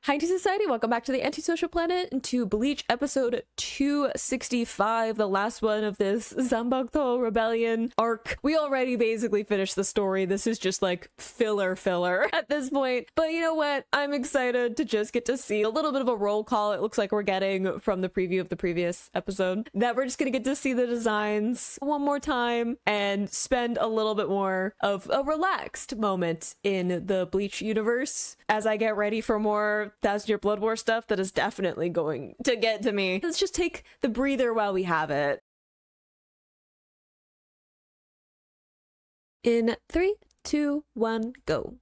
Hi, Society. Welcome back to the Antisocial Planet and to Bleach episode 265, the last one of this Zanpakutō Rebellion arc. We already basically finished the story. This is just like filler at this point. But you know what? I'm excited to just get to see a little bit of a roll call it looks like we're getting from the preview of the previous episode. That we're just gonna get to see the designs one more time and spend a little bit more of a relaxed moment in the Bleach universe as I get ready for more 1000-Year Blood War stuff that is definitely going to get to me. Let's just take the breather while we have it. In 3, 2, 1, go.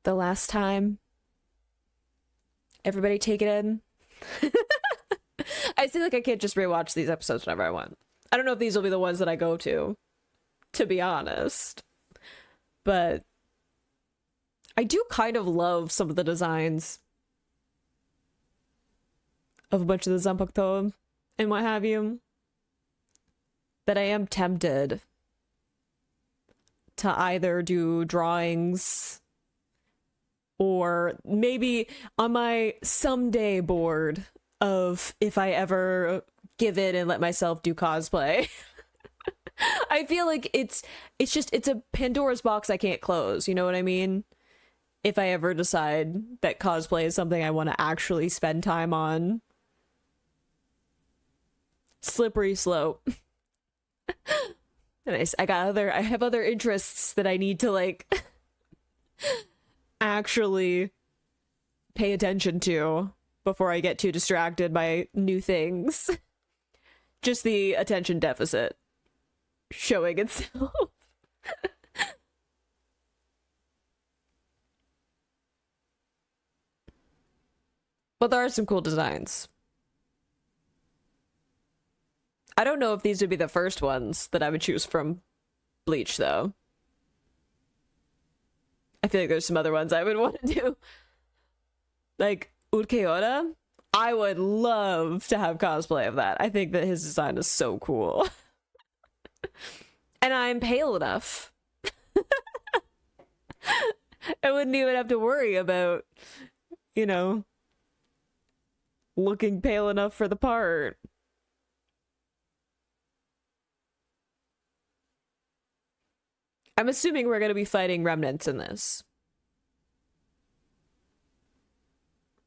The last time. Everybody take it in. I feel like I can't just rewatch these episodes whenever I want. I don't know if these will be the ones that I go to be honest. But I do kind of love some of the designs of a bunch of the Zanpakutō and what have you. But I am tempted to either do drawings or maybe on my someday board of if I ever give it and let myself do cosplay. I feel like it's a Pandora's box I can't close, you know what I mean? If I ever decide that cosplay is something I want to actually spend time on. Slippery slope. Nice. I have other interests that I need to like actually pay attention to before I get too distracted by new things. Just the attention deficit showing itself. But there are some cool designs. I don't know if these would be the first ones that I would choose from Bleach, though. I feel like there's some other ones I would want to do. Like, Urkeora? I would love to have cosplay of that. I think that his design is so cool. And I'm pale enough. I wouldn't even have to worry about, you know, looking pale enough for the part. I'm assuming we're going to be fighting remnants in this.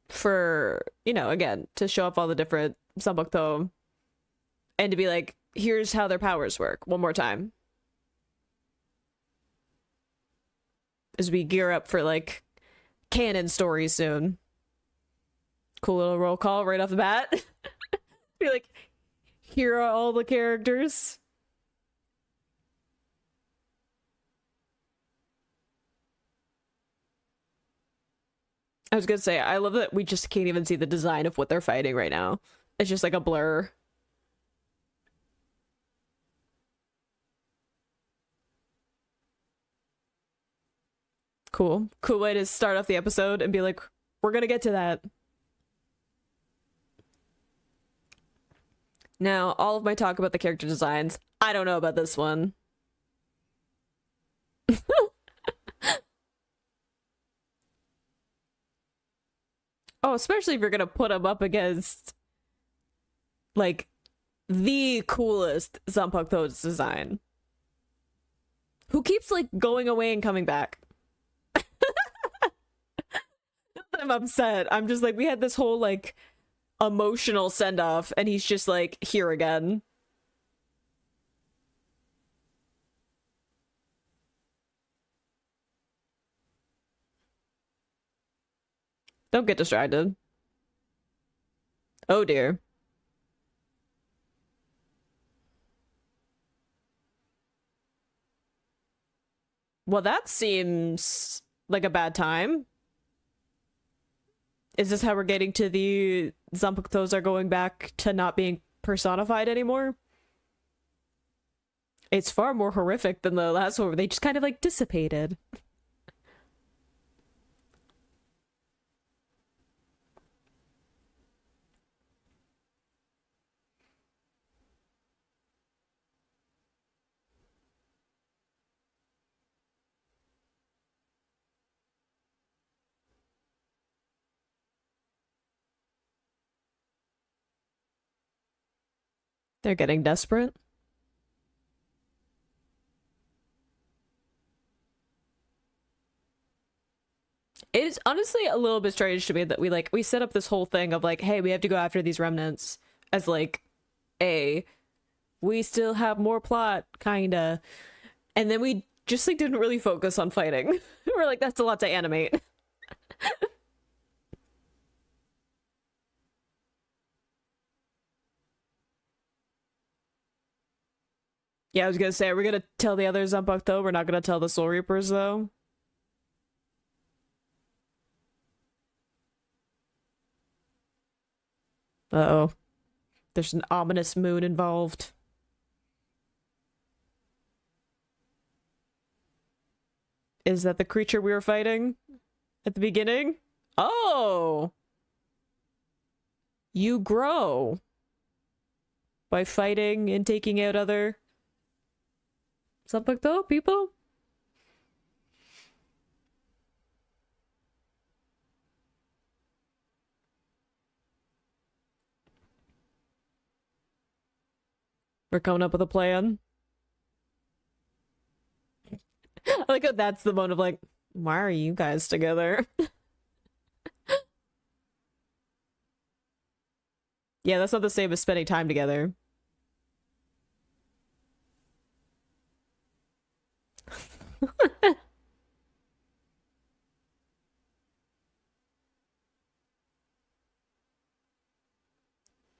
For, you know, again, to show off all the different Zanpakutō and to be like, here's how their powers work one more time. As we gear up for, like, canon stories soon. Cool little roll call right off the bat. Be like, here are all the characters. I was gonna say, I love that we just can't even see the design of what they're fighting right now. It's just like a blur. Cool. Cool way to start off the episode and be like, we're gonna get to that. Now, all of my talk about the character designs, I don't know about this one. Oh, especially if you're gonna put them up against, like, the coolest Zanpakutō's design. Who keeps, like, going away and coming back. I'm upset. I'm just like, we had this whole, like, emotional send-off, and he's just, like, here again. Don't get distracted. Oh dear. Well, that seems like a bad time. Is this how we're getting to the Zanpakutōs are going back to not being personified anymore? It's far more horrific than the last one where they just kind of like dissipated. They're getting desperate. It's honestly a little bit strange to me that we set up this whole thing of like, hey, we have to go after these remnants as like we still have more plot, kinda. And then we just like didn't really focus on fighting. We're like, that's a lot to animate. Yeah, I was gonna say, are we gonna tell the other Zanpakutō? We're not gonna tell the Soul Reapers though. Uh-oh. There's an ominous moon involved. Is that the creature we were fighting at the beginning? Oh! You grow by fighting and taking out other Zanpakutō people? We're coming up with a plan. I like how that's the moment of like, why are you guys together? Yeah, that's not the same as spending time together.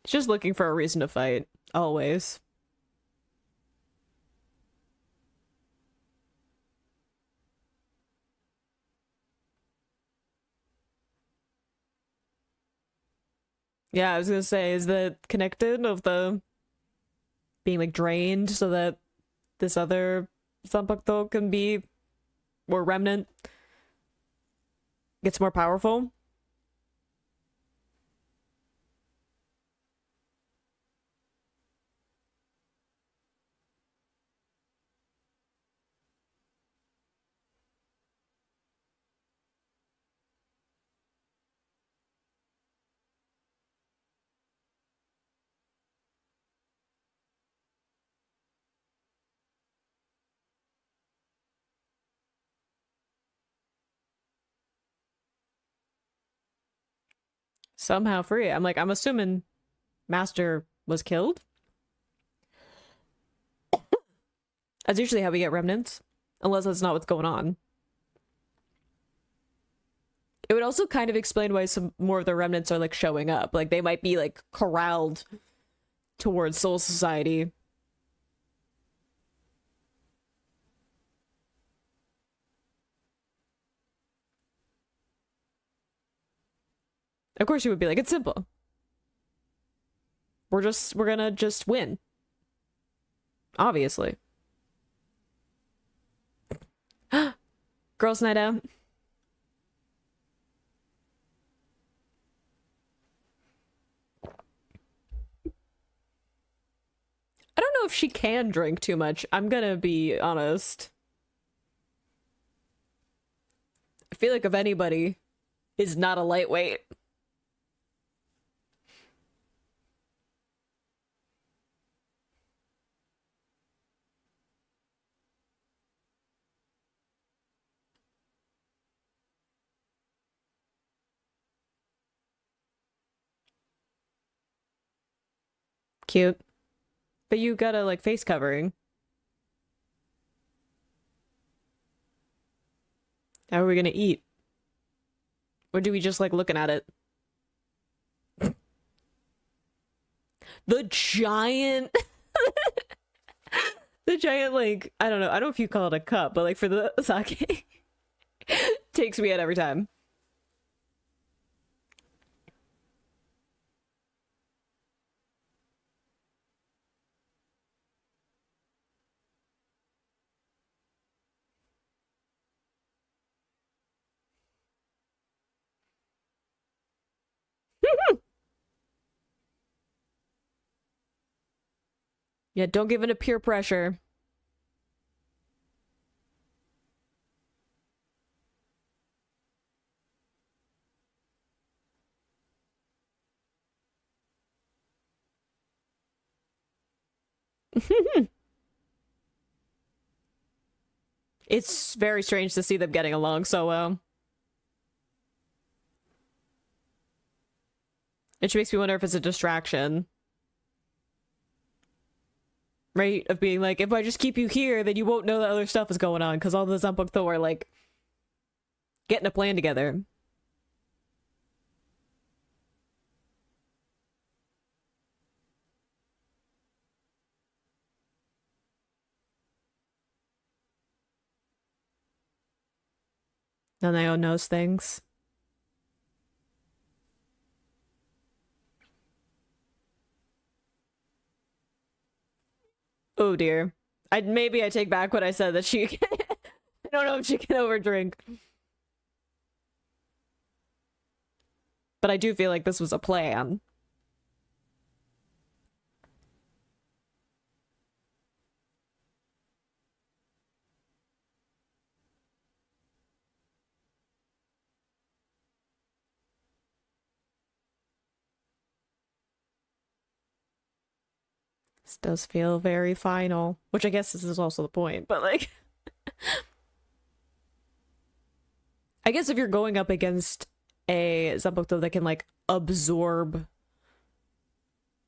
Just looking for a reason to fight, always. Yeah, I was gonna say, is that connected of the being like drained so that this other Zanpakutō can be more remnant, gets more powerful? Somehow free. I'm like, I'm assuming Master was killed. That's usually how we get remnants, unless that's not what's going on. It would also kind of explain why some more of the remnants are like showing up. Like they might be like corralled towards Soul Society. Of course you would be like, it's simple. We're gonna just win. Obviously. Girls' night out. I don't know if she can drink too much. I'm gonna be honest. I feel like if anybody is not a lightweight. Cute. But you gotta like face covering. How are we gonna eat? Or do we just like looking at it? The giant the giant like I don't know, I don't know if you call it a cup, but like for the sake takes me out every time. Yeah, don't give in to peer pressure. It's very strange to see them getting along so well. It makes me wonder if it's a distraction. Right? Of being like, if I just keep you here, then you won't know that other stuff is going on, because all the Zanpakutō are like getting a plan together. Nanayo knows things. Oh dear. Maybe I take back what I said that she I don't know if she can overdrink. But I do feel like this was a plan. This does feel very final, which I guess this is also the point, but like I guess if you're going up against a Zanpakutō that can like absorb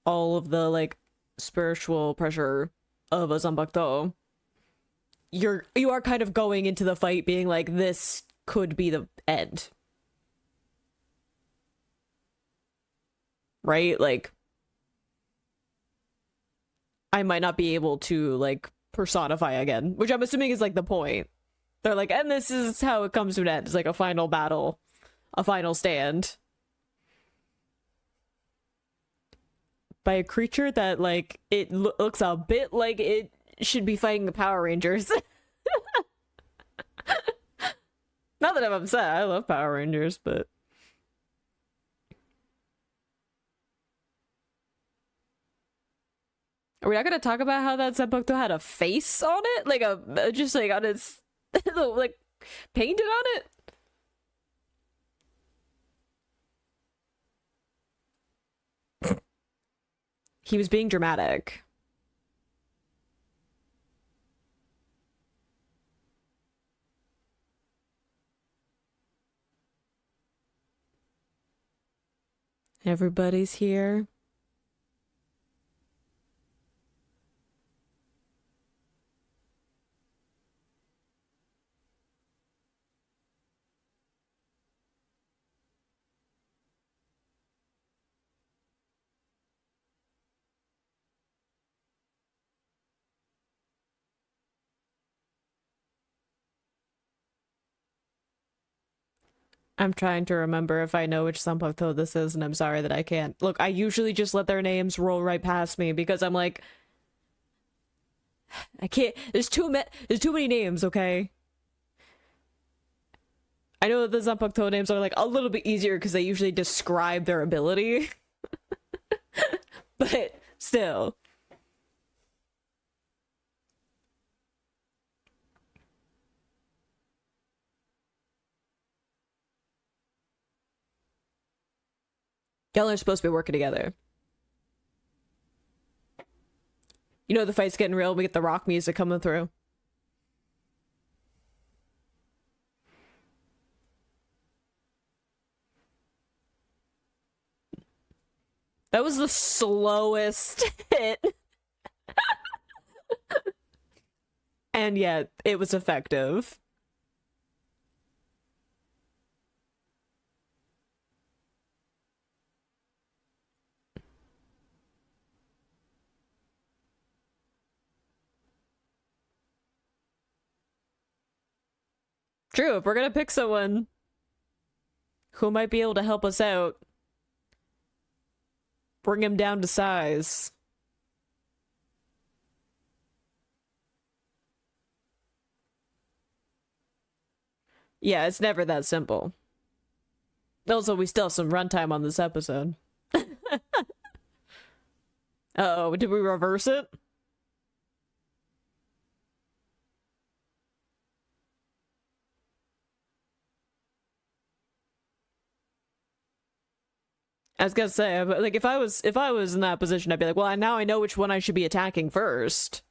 all of the like spiritual pressure of a Zanpakutō, you are kind of going into the fight being like, this could be the end. Right? Like I might not be able to like personify again, which I'm assuming is like the point. They're like, and this is how it comes to an end. It's like a final battle, a final stand by a creature that like it looks a bit like it should be fighting the Power Rangers. Not that I'm upset, I love Power Rangers, but are we not gonna talk about how that Zanpakutō had a face on it? Like a just like on its like painted on it? He was being dramatic. Everybody's here. I'm trying to remember if I know which Zanpakutō this is, and I'm sorry that I can't. Look, I usually just let their names roll right past me because I'm like, I can't. There's too many names, okay? I know that the Zanpakutō names are like a little bit easier because they usually describe their ability. But still. Y'all are supposed to be working together. You know the fight's getting real, we get the rock music coming through. That was the slowest hit. And yet, it was effective. True, if we're gonna pick someone who might be able to help us out, bring him down to size. Yeah, it's never that simple. Also, we still have some runtime on this episode. Uh-oh, did we reverse it? I was gonna say, but like if I was in that position, I'd be like, well, now I know which one I should be attacking first.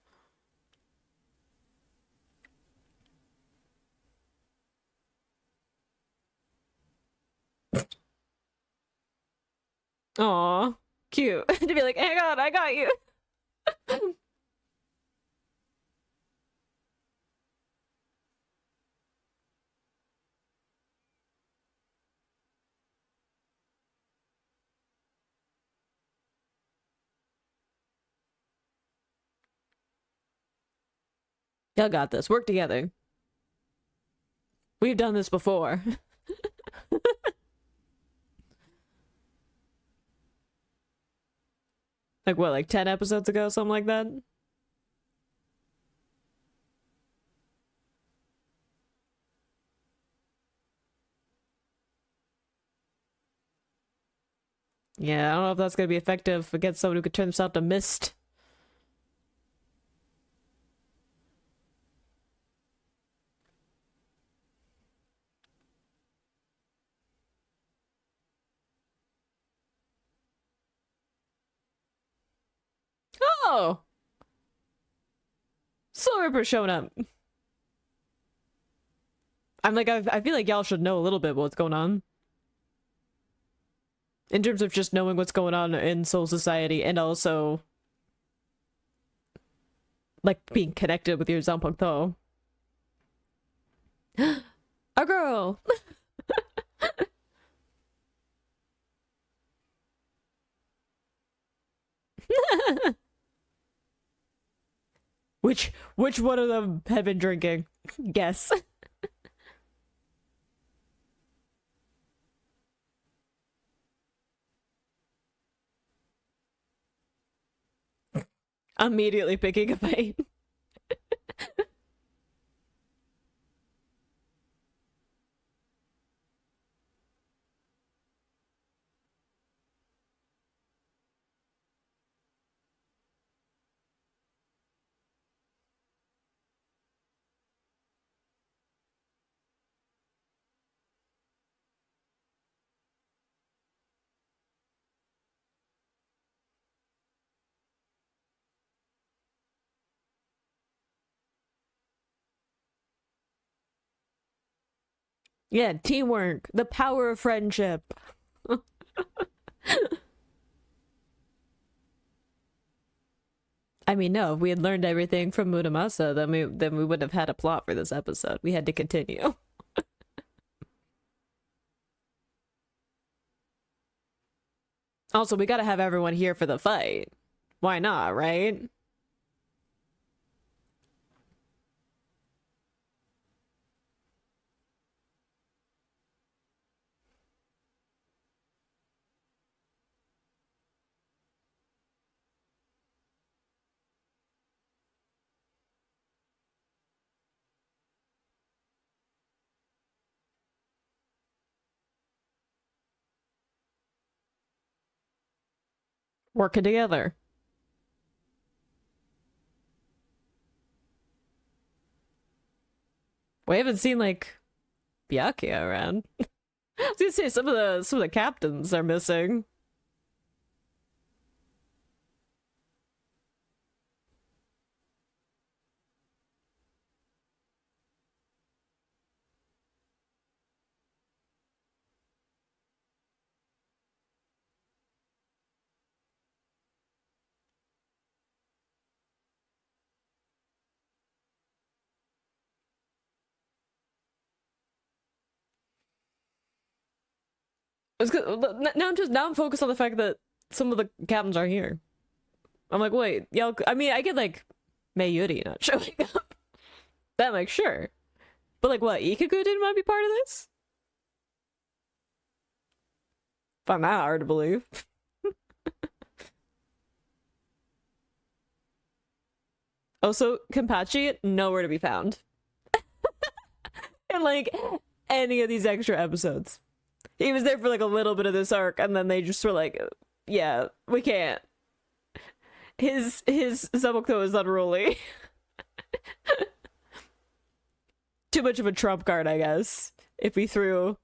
Aw, cute. To be like, hang on, I got you. Y'all got this. Work together. We've done this before. Like what, like 10 episodes ago, something like that? Yeah, I don't know if that's gonna be effective against someone who could turn themselves to mist. Oh! Soul Ripper showing up. I'm like, I feel like y'all should know a little bit what's going on. In terms of just knowing what's going on in Soul Society, and also like being connected with your Zanpakutō. A girl! Which one of them have been drinking? Guess. Immediately picking a fight. Yeah, teamwork. The power of friendship. I mean, no, if we had learned everything from Muramasa, then we wouldn't have had a plot for this episode. We had to continue. Also, we gotta have everyone here for the fight. Why not, right? Working together. We haven't seen like Byakuya around. I was gonna say some of the captains are missing. It's now I'm focused on the fact that some of the captains are here. I'm like, wait, y'all. I mean, I get like Mayuri not showing up. That, like, sure, but like, what? Ikaku didn't want to be part of this? Find that hard to believe. Also, Kenpachi nowhere to be found in like any of these extra episodes. He was there for like a little bit of this arc, and then they just were like, yeah, we can't. His Zanpakutō is unruly. Too much of a trump card, I guess. If we threw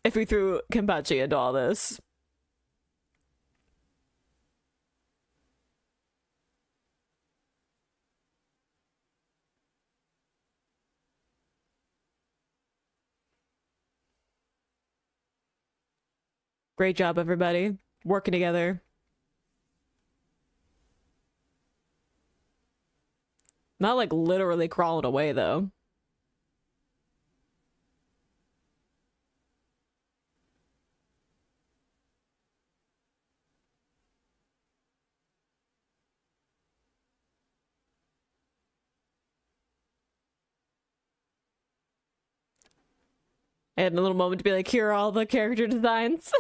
Kenpachi into all this. Great job, everybody. Working together. Not like literally crawling away, though. I had a little moment to be like, here are all the character designs.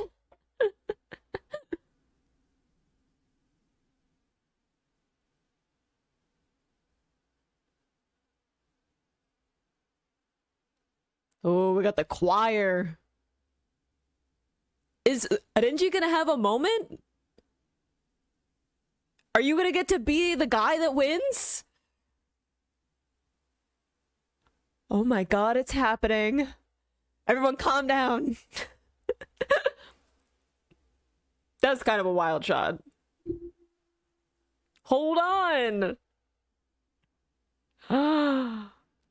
Oh, we got the choir. Is Renji gonna have a moment? Are you gonna get to be the guy that wins? Oh my god, it's happening. Everyone calm down. That's kind of a wild shot. Hold on.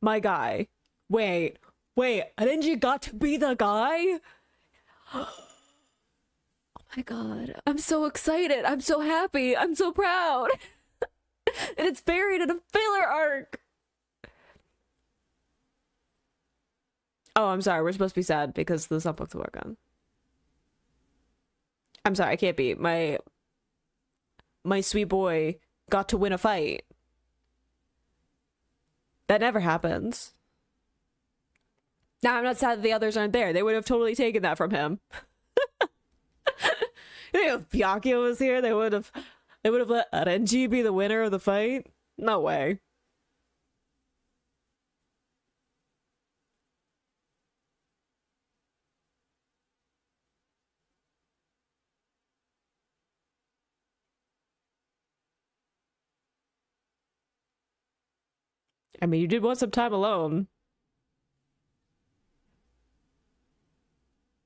My guy. Wait, Renji got to be the guy? Oh my god. I'm so excited. I'm so happy. I'm so proud. And it's buried in a filler arc. Oh, I'm sorry. We're supposed to be sad because the Zanpakutō Rebellion. I'm sorry. I can't be. My sweet boy got to win a fight. That never happens. Now, I'm not sad that the others aren't there. They would have totally taken that from him. If Byakuya was here, they would have let Renji be the winner of the fight. No way. I mean, you did want some time alone.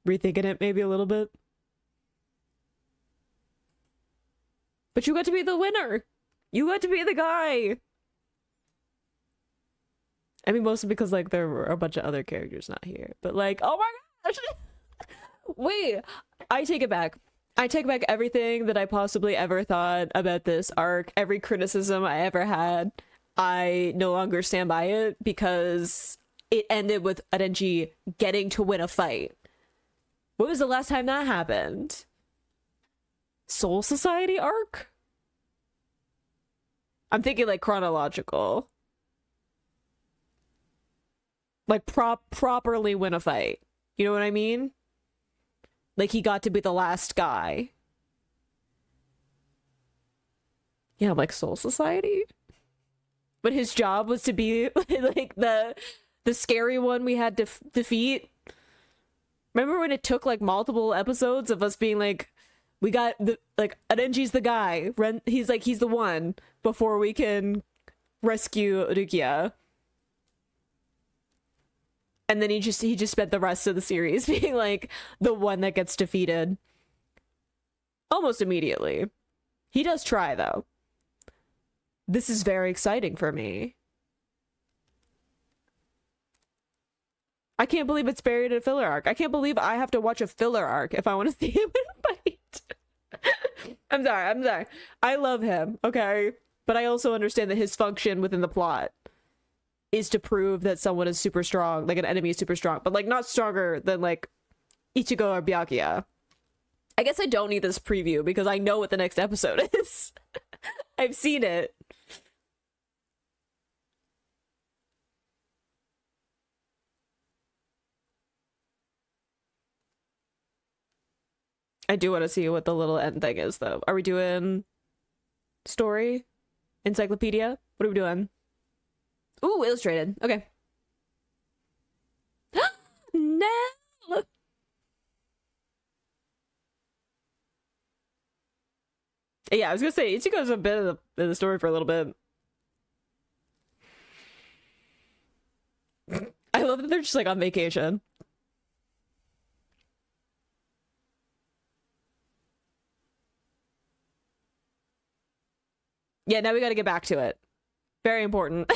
Rethinking it maybe a little bit. But you got to be the winner. You got to be the guy. I mean, mostly because, like, there were a bunch of other characters not here. But, like, oh my gosh! Wait, I take it back. I take back everything that I possibly ever thought about this arc. Every criticism I ever had. I no longer stand by it because it ended with Renji getting to win a fight. When was the last time that happened? Soul Society arc? I'm thinking like chronological. Like properly win a fight. You know what I mean? Like he got to be the last guy. Yeah, like Soul Society? But his job was to be like the scary one we had to defeat. Remember when it took like multiple episodes of us being like, we got the like Renji's the guy. He's the one before we can rescue Rukia. And then he just spent the rest of the series being like the one that gets defeated almost immediately. He does try though. This is very exciting for me. I can't believe it's buried in a filler arc. I can't believe I have to watch a filler arc if I want to see him in a fight. I'm sorry. I love him, okay? But I also understand that his function within the plot is to prove that someone is super strong, like an enemy is super strong, but like not stronger than like Ichigo or Byakuya. I guess I don't need this preview because I know what the next episode is. I've seen it. I do want to see what the little end thing is, though. Are we doing story? Encyclopedia? What are we doing? Ooh, illustrated. Okay. No! Yeah, I was gonna say, Ichigo's a bit of the story for a little bit. I love that they're just like on vacation. Yeah, now we gotta get back to it. Very important.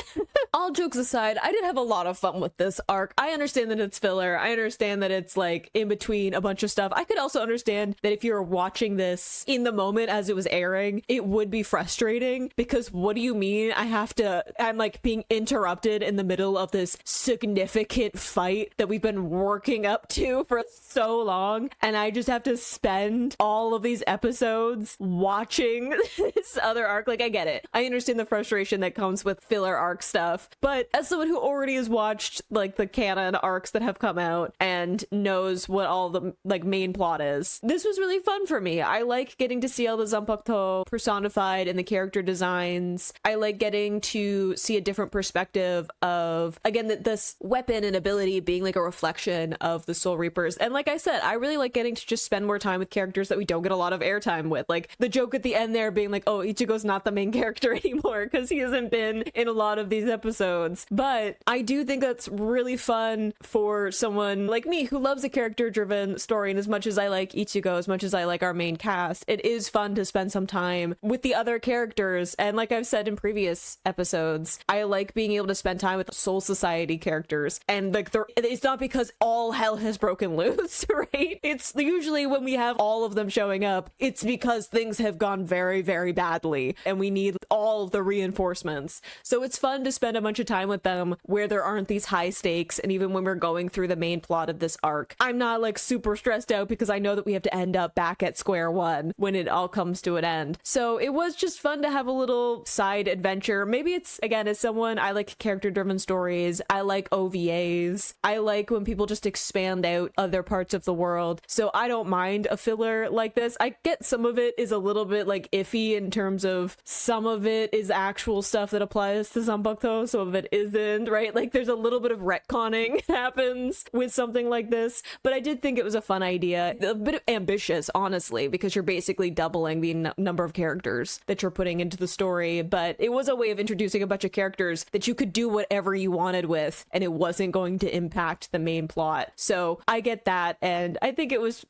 all jokes aside, I did have a lot of fun with this arc. I understand that it's filler. I understand that it's like in between a bunch of stuff. I could also understand that if you're watching this in the moment as it was airing, it would be frustrating, because what do you mean I'm like being interrupted in the middle of this significant fight that we've been working up to for so long, and I just have to spend all of these episodes watching this other arc? Like, I get it. I understand the frustration that comes with filler arc stuff, but as someone who already has watched like the canon arcs that have come out and knows what all the like main plot is, this was really fun for me. I like getting to see all the Zanpakutō personified in the character designs. I like getting to see a different perspective of, again, this weapon and ability being like a reflection of the Soul Reapers. And like I said, I really like getting to just spend more time with characters that we don't get a lot of airtime with. Like the joke at the end there being like, oh, Ichigo's not the main character anymore because he hasn't been in a lot of these episodes. But I do think that's really fun for someone like me who loves a character-driven story. And as much as I like Ichigo, as much as I like our main cast, it is fun to spend some time with the other characters. And like I've said in previous episodes, I like being able to spend time with Soul Society characters. And like, it's not because all hell has broken loose, right? It's usually when we have all of them showing up, it's because things have gone very, very badly and we need all of the reinforcements. So it's fun to spend a bunch of time with them where there aren't these high stakes. And even when we're going through the main plot of this arc, I'm not like super stressed out because I know that we have to end up back at square one when it all comes to an end. So it was just fun to have a little side adventure. Maybe it's, again, as someone, I like character driven stories. I like OVAs. I like when people just expand out other parts of the world. So I don't mind a filler like this. I get some of it is a little bit like iffy in terms of some of it is actual stuff that applies to Zanpakutō, some of it isn't, right? Like there's a little bit of retconning happens with something like this, but I did think it was a fun idea, a bit ambitious, honestly, because you're basically doubling the number of characters that you're putting into the story, but it was a way of introducing a bunch of characters that you could do whatever you wanted with, and it wasn't going to impact the main plot. So I get that, and I think it was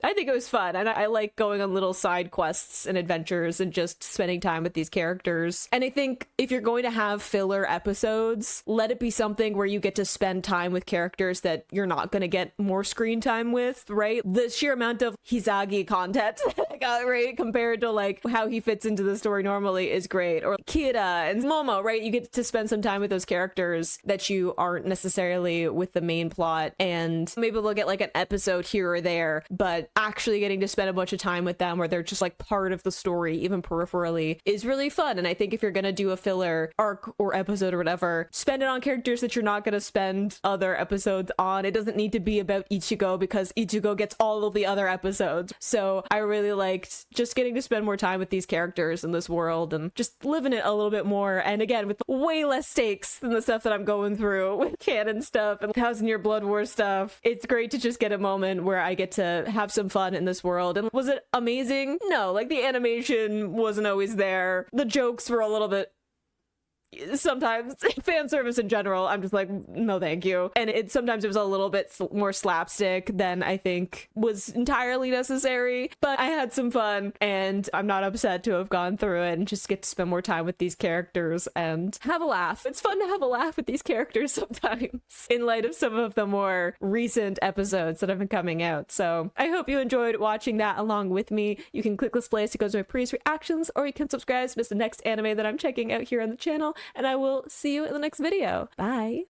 fun, and I like going on little side quests and adventures and just spending time with these characters. And I think if you're going to have filler episodes, let it be something where you get to spend time with characters that you're not going to get more screen time with, right? The sheer amount of Hisagi content that I got, right, compared to like how he fits into the story normally is great. Or Kira and Momo, right? You get to spend some time with those characters that you aren't necessarily with the main plot, and maybe they'll get like an episode here or there, but actually getting to spend a bunch of time with them where they're just like part of the story, even peripherally, is really fun. And I think if you're gonna do a filler arc or episode or whatever, spend it on characters that you're not gonna spend other episodes on. It doesn't need to be about Ichigo because Ichigo gets all of the other episodes. So I really liked just getting to spend more time with these characters in this world and just living it a little bit more. And again, with way less stakes than the stuff that I'm going through with canon stuff and 1,000-Year Blood War stuff. It's great to just get a moment where I get to have some fun in this world. And was it amazing? No, like the animation wasn't always there. The jokes were a little bit, sometimes fan service in general, I'm just like, no thank you. And sometimes it was a little bit more slapstick than I think was entirely necessary, but I had some fun and I'm not upset to have gone through it and just get to spend more time with these characters and have a laugh. It's fun to have a laugh with these characters sometimes in light of some of the more recent episodes that have been coming out. So I hope you enjoyed watching that along with me. You can click this place to go to my previous reactions, or you can subscribe to miss the next anime that I'm checking out here on the channel. And I will see you in the next video. Bye.